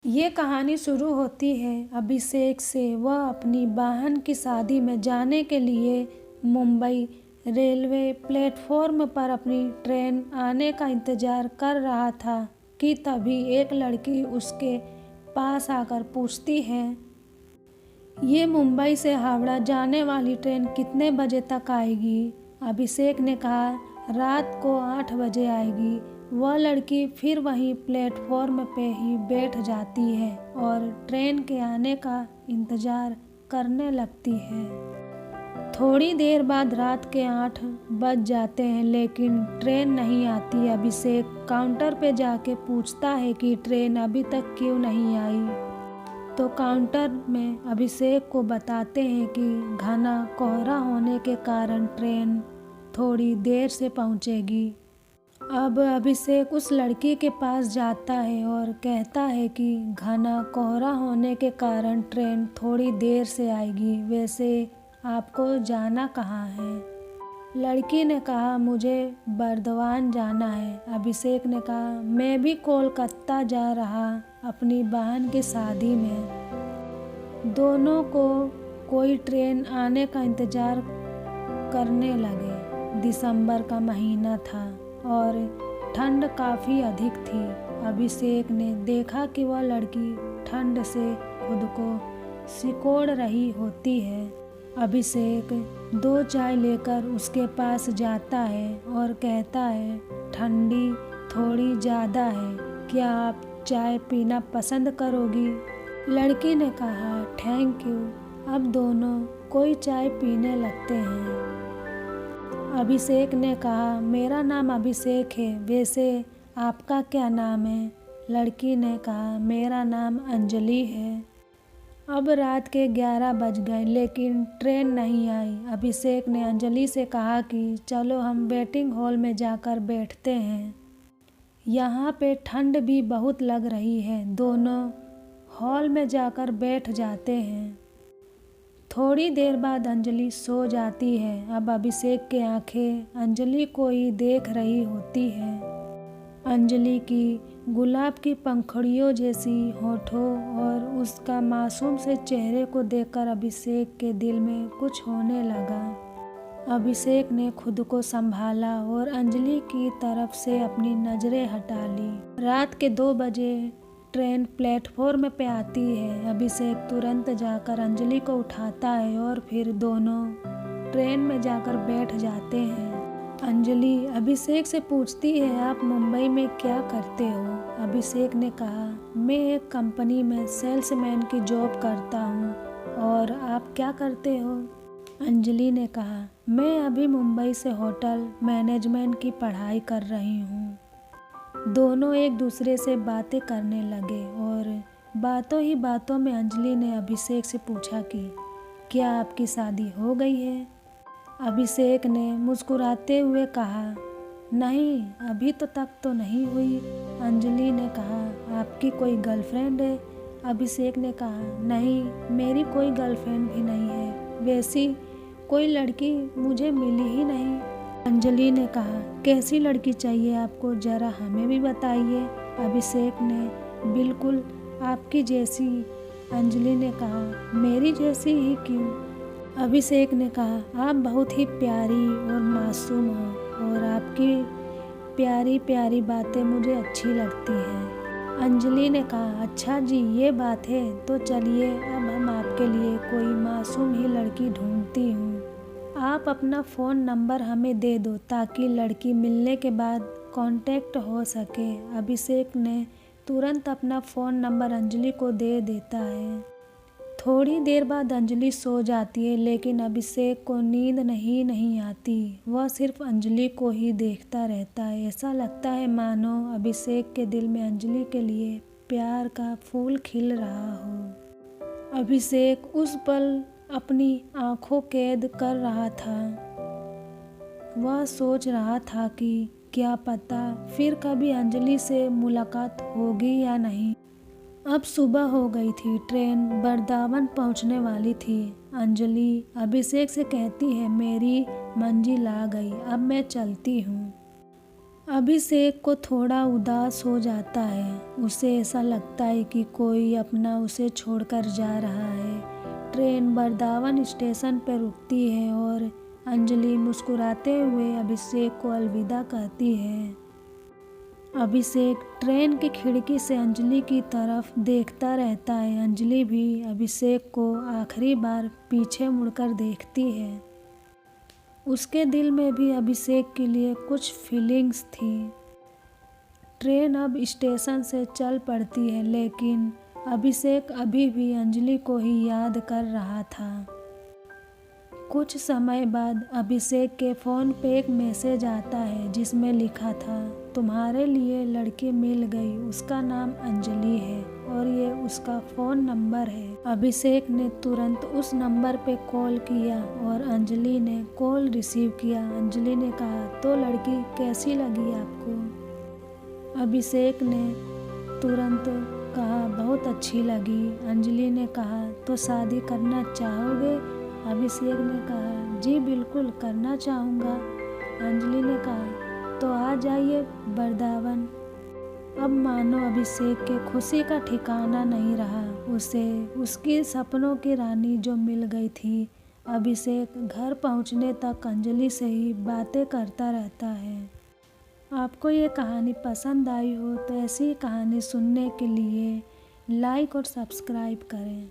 ये कहानी शुरू होती है अभिषेक से। वह अपनी बहन की शादी में जाने के लिए मुंबई रेलवे प्लेटफॉर्म पर अपनी ट्रेन आने का इंतज़ार कर रहा था कि तभी एक लड़की उसके पास आकर पूछती है, ये मुंबई से हावड़ा जाने वाली ट्रेन कितने बजे तक आएगी? अभिषेक ने कहा, रात को 8 बजे आएगी। वह लड़की फिर वहीं प्लेटफॉर्म पे ही बैठ जाती है और ट्रेन के आने का इंतज़ार करने लगती है। थोड़ी देर बाद रात के 8 बज जाते हैं लेकिन ट्रेन नहीं आती। अभिषेक काउंटर पे जाके पूछता है कि ट्रेन अभी तक क्यों नहीं आई। तो काउंटर में अभिषेक को बताते हैं कि घना कोहरा होने के कारण ट्रेन थोड़ी देर से पहुंचेगी। अब अभिषेक उस लड़की के पास जाता है और कहता है कि घना कोहरा होने के कारण ट्रेन थोड़ी देर से आएगी। वैसे आपको जाना कहाँ है? लड़की ने कहा, मुझे बर्दवान जाना है। अभिषेक ने कहा, मैं भी कोलकाता जा रहा अपनी बहन की शादी में। दोनों को कोई ट्रेन आने का इंतज़ार करने लगे। दिसंबर का महीना था और ठंड काफ़ी अधिक थी। अभिषेक ने देखा कि वह लड़की ठंड से खुद को सिकोड़ रही होती है। अभिषेक 2 चाय लेकर उसके पास जाता है और कहता है, ठंडी थोड़ी ज़्यादा है, क्या आप चाय पीना पसंद करोगी? लड़की ने कहा, थैंक यू। अब दोनों कोई चाय पीने लगते हैं। अभिषेक ने कहा, मेरा नाम अभिषेक है, वैसे आपका क्या नाम है? लड़की ने कहा, मेरा नाम अंजलि है। अब रात के 11 बज गए लेकिन ट्रेन नहीं आई। अभिषेक ने अंजलि से कहा कि चलो हम वेटिंग हॉल में जाकर बैठते हैं, यहाँ पे ठंड भी बहुत लग रही है। दोनों हॉल में जाकर बैठ जाते हैं। थोड़ी देर बाद अंजलि सो जाती है। अब अभिषेक की आंखें अंजलि को ही देख रही होती है। अंजलि की गुलाब की पंखुड़ियों जैसी होठों और उसका मासूम से चेहरे को देखकर अभिषेक के दिल में कुछ होने लगा। अभिषेक ने खुद को संभाला और अंजलि की तरफ से अपनी नज़रें हटा ली। रात के 2 बजे ट्रेन प्लेटफॉर्म पे आती है। अभिषेक तुरंत जाकर अंजलि को उठाता है और फिर दोनों ट्रेन में जाकर बैठ जाते हैं। अंजलि अभिषेक से पूछती है, आप मुंबई में क्या करते हो? अभिषेक ने कहा, मैं एक कंपनी में सेल्समैन की जॉब करता हूँ। और आप क्या करते हो? अंजलि ने कहा, मैं अभी मुंबई से होटल मैनेजमेंट की पढ़ाई कर रही हूँ। दोनों एक दूसरे से बातें करने लगे और बातों ही बातों में अंजलि ने अभिषेक से पूछा कि क्या आपकी शादी हो गई है? अभिषेक ने मुस्कुराते हुए कहा, नहीं, अभी तो तक तो नहीं हुई। अंजलि ने कहा, आपकी कोई गर्लफ्रेंड है? अभिषेक ने कहा, नहीं, मेरी कोई गर्लफ्रेंड भी नहीं है। वैसी कोई लड़की मुझे मिली ही नहीं। अंजलि ने कहा, कैसी लड़की चाहिए आपको, ज़रा हमें भी बताइए। अभिषेक ने, बिल्कुल आपकी जैसी। अंजलि ने कहा, मेरी जैसी ही क्यों? अभिषेक ने कहा, आप बहुत ही प्यारी और मासूम हो और आपकी प्यारी प्यारी बातें मुझे अच्छी लगती हैं। अंजलि ने कहा, अच्छा जी, ये बात है, तो चलिए अब हम आपके लिए कोई मासूम ही लड़की ढूंढती हूँ। आप अपना फ़ोन नंबर हमें दे दो ताकि लड़की मिलने के बाद कांटेक्ट हो सके। अभिषेक ने तुरंत अपना फ़ोन नंबर अंजलि को दे देता है। थोड़ी देर बाद अंजलि सो जाती है लेकिन अभिषेक को नींद नहीं आती। वह सिर्फ अंजलि को ही देखता रहता है। ऐसा लगता है मानो अभिषेक के दिल में अंजलि के लिए प्यार का फूल खिल रहा हो। अभिषेक उस पल अपनी आंखों कैद कर रहा था। वह सोच रहा था कि क्या पता फिर कभी अंजलि से मुलाकात होगी या नहीं। अब सुबह हो गई थी। ट्रेन बर्दावन पहुंचने वाली थी। अंजलि अभिषेक से कहती है, मेरी मंजिल आ गई, अब मैं चलती हूँ। अभिषेक को थोड़ा उदास हो जाता है। उसे ऐसा लगता है कि कोई अपना उसे छोड़कर जा रहा है। ट्रेन वृंदावन स्टेशन पर रुकती है और अंजलि मुस्कुराते हुए अभिषेक को अलविदा कहती है। अभिषेक ट्रेन की खिड़की से अंजलि की तरफ देखता रहता है। अंजलि भी अभिषेक को आखिरी बार पीछे मुड़कर देखती है। उसके दिल में भी अभिषेक के लिए कुछ फीलिंग्स थी। ट्रेन अब स्टेशन से चल पड़ती है, लेकिन अभिषेक अभी भी अंजलि को ही याद कर रहा था। कुछ समय बाद अभिषेक के फ़ोन पे एक मैसेज आता है जिसमें लिखा था, तुम्हारे लिए लड़की मिल गई, उसका नाम अंजलि है और ये उसका फ़ोन नंबर है। अभिषेक ने तुरंत उस नंबर पे कॉल किया और अंजलि ने कॉल रिसीव किया। अंजलि ने कहा, तो लड़की कैसी लगी आपको? अभिषेक ने तुरंत कहा, बहुत अच्छी लगी। अंजलि ने कहा, तो शादी करना चाहोगे? अभिषेक ने कहा, जी बिल्कुल करना चाहूँगा। अंजलि ने कहा, तो आ जाइए वृंदावन। अब मानो अभिषेक के खुशी का ठिकाना नहीं रहा। उसे उसकी सपनों की रानी जो मिल गई थी। अभिषेक घर पहुंचने तक अंजलि से ही बातें करता रहता है। आपको ये कहानी पसंद आई हो तो ऐसी कहानी सुनने के लिए लाइक और सब्सक्राइब करें।